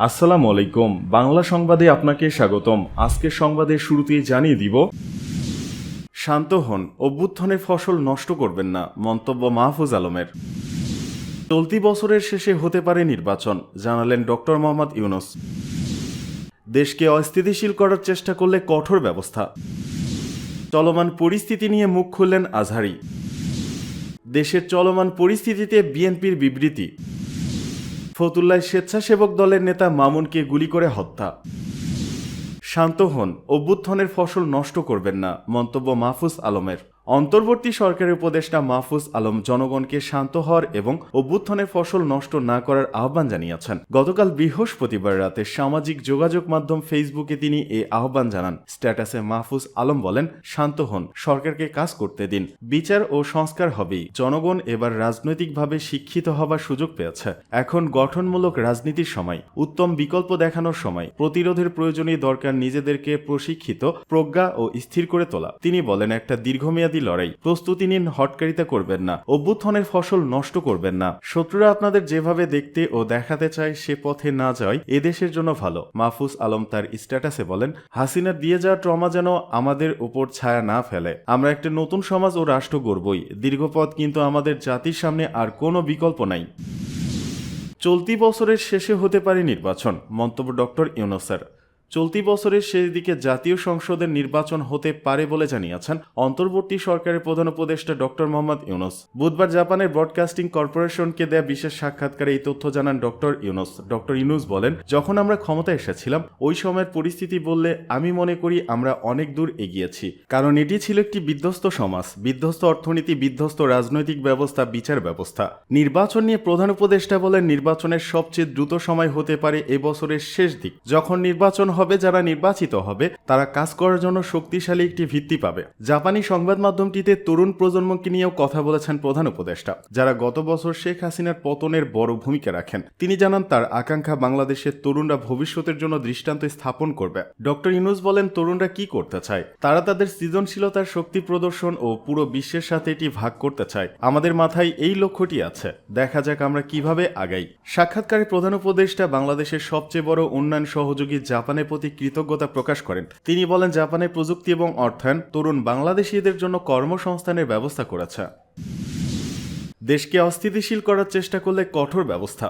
আসসালামু আলাইকুম। বাংলা সংবাদে আপনাকে স্বাগতম। আজকের সংবাদের শুরুতেই জানিয়ে দিব, শান্ত হন, অভ্যুত্থানের ফসল নষ্ট করবেন না, মন্তব্য মাহফুজ আলমের। চলতি বছরের শেষে হতে পারে নির্বাচন, জানালেন ডক্টর মোহাম্মদ ইউনূস। দেশকে অস্থিতিশীল করার চেষ্টা করলে কঠোর ব্যবস্থা। চলমান পরিস্থিতি নিয়ে মুখ খুললেন আজহারী। দেশের চলমান পরিস্থিতিতে বিএনপির বিবৃতি। ফতুল্লায় স্বেচ্ছাসেবক দলের নেতা মামুনকে গুলি করে হত্যা। শান্ত হন, অভ্যুত্থানের ফসল নষ্ট করবেন না, মন্তব্য মাহফুজ আলমের। অন্তর্বর্তী সরকারের উপদেষ্টা মাহফুজ আলম জনগণকে শান্ত হওয়ার এবং অভ্যুত্থানের ফসল নষ্ট না করার আহ্বান জানিয়েছেন। গতকাল বৃহস্পতিবার রাতে সামাজিক যোগাযোগ মাধ্যম ফেসবুকে তিনি এই আহ্বান জানান। স্ট্যাটাসে মাহফুজ আলম বলেন, শান্ত হন, সরকারকে কাজ করতে দিন, বিচার ও সংস্কার হবেই। জনগণ এবার রাজনৈতিকভাবে শিক্ষিত হবার সুযোগ পেয়েছে। এখন গঠনমূলক রাজনীতির সময়, উত্তম বিকল্প দেখানোর সময়। প্রতিরোধের প্রয়োজনীয় দরকার নিজেদেরকে প্রশিক্ষিত, প্রজ্ঞা ও স্থির করে তোলা। তিনি বলেন, একটা দীর্ঘমেয়াদী লড়াই, প্রস্তুতি নিন, হটকারিতা করবেন না, অভ্যুত্থানের ফসল নষ্ট করবেন না। শত্রুরা আপনাদের যেভাবে দেখতে ও দেখাতে চায় সে পথে না যাওয়াই এদেশের জন্য ভালো। মাহফুজ আলম তার স্ট্যাটাসে বলেন, হাসিনার দিয়ে যাওয়া ট্রমা যেন আমাদের উপর ছায়া না ফেলে। আমরা একটা নতুন সমাজ ও রাষ্ট্র গড়বই। দীর্ঘপথ, কিন্তু আমাদের জাতির সামনে আর কোনো বিকল্প নাই। চলতি বছরের শেষে হতে পারে নির্বাচন, মন্তব্য ডক্টর ইউনূসের। চলতি বছরের শেষ দিকে জাতীয় সংসদের নির্বাচন হতে পারে বলে জানিয়েছেন অন্তর্বর্তী সরকারের প্রধান উপদেষ্টা ডক্টর মোহাম্মদ ইউনূস। বুধবার জাপানের ব্রডকাস্টিং কর্পোরেশনকে দেয়া বিশেষ সাক্ষাৎকারে এই তথ্য জানান ডক্টর ইউনূস। ডক্টর ইউনূস বলেন, যখন আমরা ক্ষমতায় এসেছিলাম ওই সময়ের পরিস্থিতি বললে আমি মনে করি আমরা অনেক দূর এগিয়েছি, কারণ এটি ছিল একটি বিধ্বস্ত সমাজ, বিধ্বস্ত অর্থনীতি, বিধ্বস্ত রাজনৈতিক ব্যবস্থা, বিচার ব্যবস্থা। নির্বাচন নিয়ে প্রধান উপদেষ্টা বলেন, নির্বাচনের সবচেয়ে দ্রুত সময় হতে পারে এবছরের শেষ দিক। যখন নির্বাচন হবে, যারা নির্বাচিত হবে তারা কাজ করার জন্য শক্তিশালী একটি ভিত্তি পাবে। জাপানি সংবাদ মাধ্যমটিতে তরুণ প্রজন্মকে নিয়েও কথা বলেছেন প্রধান উপদেষ্টা, যারা গত বছর শেখ হাসিনার পতনের বড় ভূমিকা রাখেন। তিনি জানান, তার আকাঙ্ক্ষা বাংলাদেশের তরুণরা ভবিষ্যতের জন্য দৃষ্টান্ত স্থাপন করবে। ডক্টর ইউনূস বলেন, তরুণরা কি করতে চায়? তারা তাদের সৃজনশীলতার শক্তি প্রদর্শন ও পুরো বিশ্বের সাথে এটি ভাগ করতে চায়। আমাদের মাথায় এই লক্ষ্যটি আছে, দেখা যাক আমরা কিভাবে আগাই। সাক্ষাৎকারে প্রধান উপদেষ্টা বাংলাদেশের সবচেয়ে বড় উন্নয়ন সহযোগী জাপানের প্রতি কৃতজ্ঞতা প্রকাশ করেন। তিনি বলেন, জাপানের প্রযুক্তি এবং অর্থায়ন তরুণ বাংলাদেশিদের জন্য কর্মসংস্থানের ব্যবস্থা করেছে। দেশকে অস্থিতিশীল করার চেষ্টা করলে কঠোর ব্যবস্থা।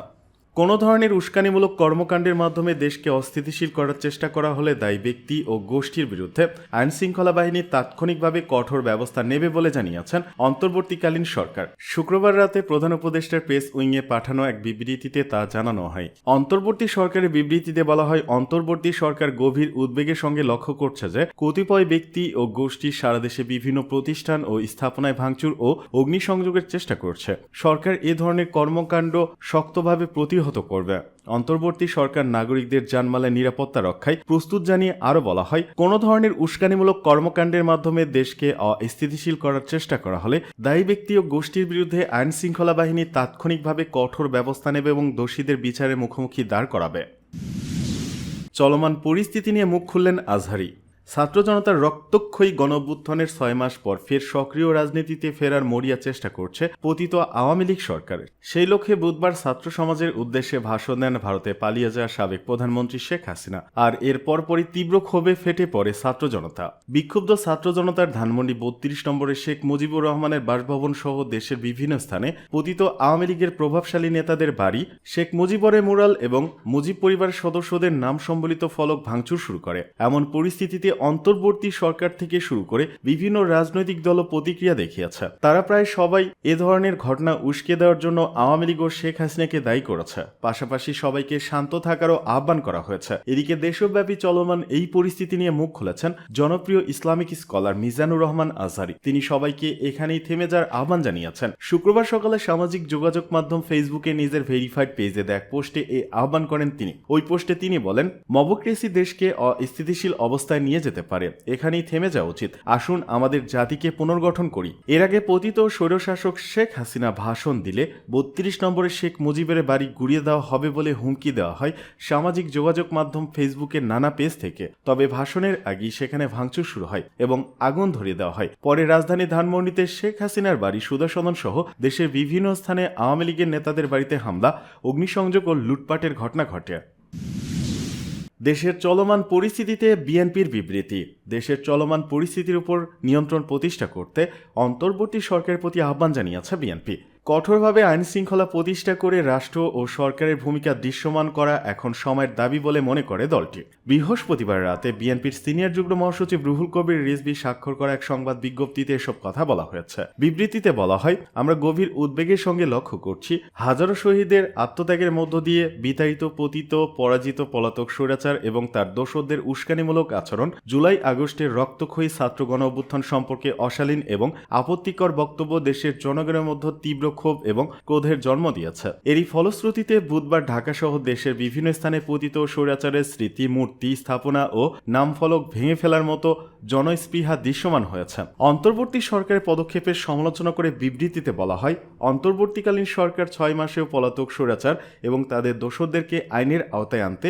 কোনো ধরনের উস্কানিমূলক কর্মকাণ্ডের মাধ্যমে দেশকে অস্থিতিশীল করার চেষ্টা করা হলে দায়ী ব্যক্তি ও গোষ্ঠীর বিরুদ্ধে আইনশৃঙ্খলা বাহিনী তাৎক্ষণিকভাবে কঠোর ব্যবস্থা নেবে বলে জানিয়েছেন অন্তর্বর্তীকালীন সরকার। শুক্রবার রাতে প্রধান উপদেষ্টার প্রেস উইংয়ে পাঠানো এক বিবৃতিতে তা জানানো হয়। অন্তর্বর্তী সরকারের বিবৃতিতে বলা হয়, অন্তর্বর্তী সরকার গভীর উদ্বেগের সঙ্গে লক্ষ্য করছে যে কতিপয় ব্যক্তি ও গোষ্ঠী সারা দেশে বিভিন্ন প্রতিষ্ঠান ও স্থাপনায় ভাঙচুর ও অগ্নিসংযোগের চেষ্টা করছে। সরকার এ ধরনের কর্মকাণ্ড শক্তভাবে প্রতিহত করবে। অন্তর্বর্তী সরকার নাগরিকদের জানমালের নিরাপত্তা রক্ষায় প্রস্তুত জানিয়ে আরও বলা হয়, কোনো ধরনের উস্কানিমূলক কর্মকাণ্ডের মাধ্যমে দেশকে অস্থিতিশীল করার চেষ্টা করা হলে দায়ী ব্যক্তি ও গোষ্ঠীর বিরুদ্ধে আইন শৃঙ্খলা বাহিনী তাৎক্ষণিকভাবে কঠোর ব্যবস্থা নেবে এবং দোষীদের বিচারের মুখোমুখি দাঁড় করাবে। চলমান পরিস্থিতি নিয়ে মুখ খুললেন আজহারী। ছাত্র জনতার রক্তক্ষয়ী গণঅভ্যুত্থানের 6 মাস পর ফের সক্রিয় রাজনীতিতে ফেরার মরিয়া চেষ্টা করছে পতিত আওয়ামী লীগ সরকার। সেই লক্ষ্যে বুধবার ছাত্র সমাজের উদ্দেশ্যে ভাষণ দেন ভারতে পালিয়ে যাওয়া সাবেক প্রধানমন্ত্রী শেখ হাসিনা। আর এর পরপরই তীব্র ক্ষোভে ফেটে পড়ে ছাত্র জনতা। বিক্ষুব্ধ ছাত্র জনতার ধানমন্ডি 32 নম্বরের শেখ মুজিবুর রহমানের বাসভবন সহ দেশের বিভিন্ন স্থানে পতিত আওয়ামী লীগের প্রভাবশালী নেতাদের বাড়ি, শেখ মুজিবরের মুরাল এবং মুজিব পরিবারের সদস্যদের নাম সম্বলিত ফলক ভাঙচুর শুরু করে। এমন পরিস্থিতিতে অন্তর্বর্তী সরকার থেকে শুরু করে বিভিন্ন রাজনৈতিক দলও প্রতিক্রিয়া দেখিয়েছে। তারা প্রায় সবাই এ ধরনের ঘটনা উস্কে দেওয়ার জন্য আওয়ামী লীগ ও শেখ হাসিনাকে দায়ী করেছে। পাশাপাশি সবাইকে শান্ত থাকারও আহ্বান করা হয়েছে। এদিকে দেশব্যাপী চলমান এই পরিস্থিতি নিয়ে মুখ খুলেছেন জনপ্রিয় ইসলামিক স্কলার মিজানুর রহমান আজহারী। তিনি সবাইকে এখানেই থেমে যাওয়ার আহ্বান জানিয়েছেন। শুক্রবার সকালে সামাজিক যোগাযোগ মাধ্যম ফেসবুকে নিজের ভেরিফাইড পেজে দেয়া পোস্টে এই আহ্বান করেন তিনি। ওই পোস্টে তিনি বলেন, মবক্রেসি দেশকে অস্থিতিশীল অবস্থায় নিয়ে যেতে পারে, এখানেই থেমে যাওয়া উচিত। আসুন আমাদের জাতিকে পুনর্গঠন করি। এর আগে পতিত স্বৈরশাসক শেখ হাসিনা ভাষণ দিলে 32 নম্বরের শেখ মুজিবের বাড়ি গুড়িয়ে দেওয়া হবে বলে হুমকি দেওয়া হয় সামাজিক যোগাযোগ মাধ্যম ফেসবুকের নানা পেজ থেকে। তবে ভাষণের আগেই সেখানে ভাঙচুর শুরু হয় এবং আগুন ধরিয়ে দেওয়া হয়। পরে রাজধানী ধানমন্ডিতে শেখ হাসিনার বাড়ি, সুদর্শন সহ দেশের বিভিন্ন স্থানে আওয়ামী লীগের নেতাদের বাড়িতে হামলা, অগ্নিসংযোগ ও লুটপাটের ঘটনা ঘটে। দেশের চলমান পরিস্থিতিতে বিএনপির বিবৃতি। দেশের চলমান পরিস্থিতির উপর নিয়ন্ত্রণ প্রতিষ্ঠা করতে অন্তর্বর্তী সরকারের প্রতি আহ্বান জানিয়েছে বিএনপি। কঠোরভাবে আইন শৃঙ্খলা প্রতিষ্ঠা করে রাষ্ট্র ও সরকারের ভূমিকা দৃশ্যমান করা এখন সময়ের দাবি বলে মনে করে দলটি। বৃহস্পতিবার রাতে বিএনপির সিনিয়র যুগ্ম মহাসচিব রুহুল কবির রিজভী স্বাক্ষর করা এক সংবাদ বিজ্ঞপ্তিতে এসব কথা বলা হয়েছে। বিবৃতিতে বলা হয়, আমরা গভীর উদ্বেগের সঙ্গে লক্ষ্য করছি হাজারো শহীদের আত্মত্যাগের মধ্য দিয়ে বিতাড়িত, পতিত, পরাজিত, পলাতক স্বৈরাচার এবং তার দোসরদের উস্কানিমূলক আচরণ, জুলাই আগস্টের রক্তক্ষয়ী ছাত্র গণ অভ্যুত্থান সম্পর্কে অশালীন এবং আপত্তিকর বক্তব্য দেশের জনগণের মধ্যে তীব্র ক্ষোভ এবং ক্রোধের জন্ম দিয়েছে। এরই ফলশ্রুতিতে বুধবার ঢাকাসহ দেশের বিভিন্ন স্থানে পতিত স্বৈরাচারের স্মৃতি, মূর্তি, স্থাপনা ও নামফলক ভেঙে ফেলার মতো জনস্পৃহা দৃশ্যমান হয়েছে। অন্তর্বর্তী সরকারের পদক্ষেপের সমালোচনা করে বিবৃতিতে বলা হয়, অন্তর্বর্তীকালীন সরকার 6 মাসেও পলাতক স্বৈরাচার এবং তাদের দোসরদেরকে আইনের আওতায় আনতে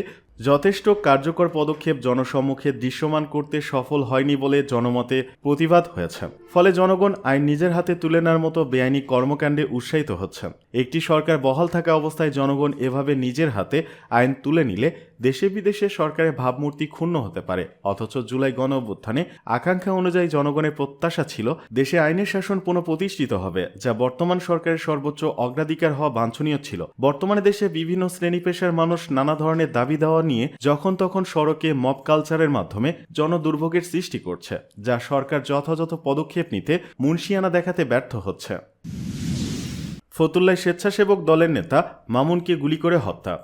যথেষ্ট কার্যকর পদক্ষেপ জনসম্মুখে দৃশ্যমান করতে সফল হয়নি বলে জনমতে প্রতিবাদ হয়েছে। ফলে জনগণ আইন নিজের হাতে তুলে নেওয়ার মতো বেআইনি কর্মকাণ্ডে উৎসাহিত হচ্ছে। একটি সরকার বহাল থাকা অবস্থায় জনগণ এভাবে নিজের হাতে আইন তুলে নিলে দেশে বিদেশে সরকারের ভাবমূর্তি ক্ষুণ্ণ হতে পারে। অথচ জুলাই গণ অভ্যুত্থানে আকাঙ্ক্ষা অনুযায়ী জনগণের প্রত্যাশা ছিল দেশে আইনের শাসন পুনঃপ্রতিষ্ঠিত হবে, যা বর্তমান সরকারের সর্বোচ্চ অগ্রাধিকার হওয়া বাঞ্ছনীয় ছিল। বর্তমানে দেশে বিভিন্ন শ্রেণী পেশার মানুষ নানা ধরনের দাবি দেওয়া নিয়ে যখন তখন সড়কে মব কালচারের মাধ্যমে জনদুর্ভোগের সৃষ্টি করছে, যা সরকার যথাযথ পদক্ষেপ নিতে মুনশিয়ানা দেখাতে ব্যর্থ হচ্ছে। ফতুল্লায় স্বেচ্ছাসেবক দলের নেতা মামুনকে গুলি করে হত্যা।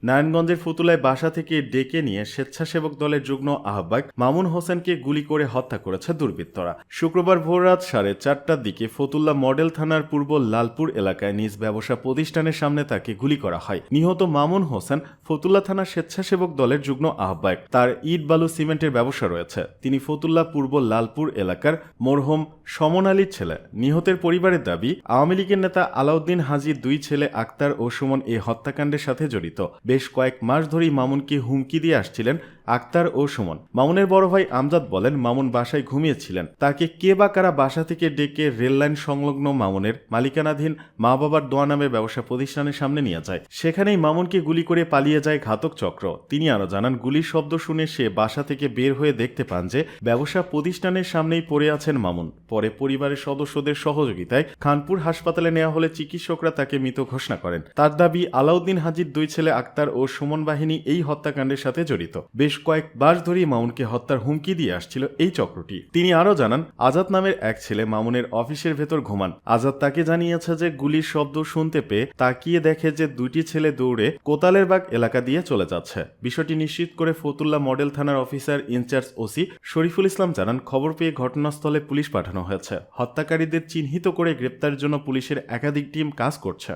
নারায়ণগঞ্জের ফতুল্লায় বাসা থেকে ডেকে নিয়ে স্বেচ্ছাসেবক দলের যুগ্ম আহ্বায়ক মামুন হোসেনকে গুলি করে হত্যা করেছে দুর্বৃত্তরা। শুক্রবার ভোররাত 4:30টার দিকে ফতুল্লা মডেল থানার পূর্ব লালপুর এলাকায় নিজ ব্যবসা প্রতিষ্ঠানের সামনে তাকে গুলি করা হয়। নিহত মামুন হোসেন ফতুল্লা থানার স্বেচ্ছাসেবক দলের যুগ্ম আহ্বায়ক। তার ইট বালু সিমেন্টের ব্যবসা রয়েছে। তিনি ফতুল্লা পূর্ব লালপুর এলাকার মরহুম সমন আলীর ছেলে। নিহতের পরিবারের দাবি, আওয়ামী লীগের নেতা আলাউদ্দিন হাজির 2 ছেলে আক্তার ও সুমন এই হত্যাকাণ্ডের সাথে জড়িত। বেশ কয়েক মাস ধরেই মামুনকে হুমকি দিয়ে আসছিলেন আক্তার ও সুমন। মামুনের বড় ভাই আমজাদ বলেন, মামুন বাসায় ঘুমিয়েছিলেন। তাকে কে বা কারা বাসা থেকে ডেকে রেললাইন সংলগ্ন মামুনের মালিকানাধীন মা বাবার দোয়া নামের ব্যবসা প্রতিষ্ঠানের সামনে নিয়ে যায়। সেখানেই মামুনকে গুলি করে পালিয়ে যায় ঘাতক চক্র। তিনি আরো জানান, গুলির শব্দ শুনে সে বাসা থেকে বের হয়ে দেখতে পান যে ব্যবসা প্রতিষ্ঠানের সামনেই পড়ে আছেন মামুন। পরে পরিবারের সদস্যদের সহযোগিতায় খানপুর হাসপাতালে নেওয়া হলে চিকিৎসকরা তাকে মৃত ঘোষণা করেন। তার দাবি, আলাউদ্দিন হাজির 2 ছেলে আক্তার ও সুমন বাহিনী এই হত্যাকাণ্ডের সাথে জড়িত। বেশ কয়েক মাস ধরেই মামুনকে হত্যার হুমকি দিয়ে আসছিল এই চক্রটি। তিনি আরো জানান, আজাদ নামের এক ছেলে মামুনের অফিসের ভেতর ঘুমান। আজাদ তাকে জানিয়েছে যে গুলির শব্দ শুনতে পেয়ে তাকিয়ে দেখে যে 2টি ছেলে দৌড়ে কোতালের বাগ এলাকা দিয়ে চলে যাচ্ছে। বিষয়টি নিশ্চিত করে ফতুল্লা মডেল থানার officer in charge OC Shariful Islam জানান, খবর পেয়ে ঘটনাস্থলে পুলিশ পাঠানো হয়েছে। হত্যাকারীদের চিহ্নিত করে গ্রেপ্তারের জন্য পুলিশের একাধিক টিম কাজ করছে।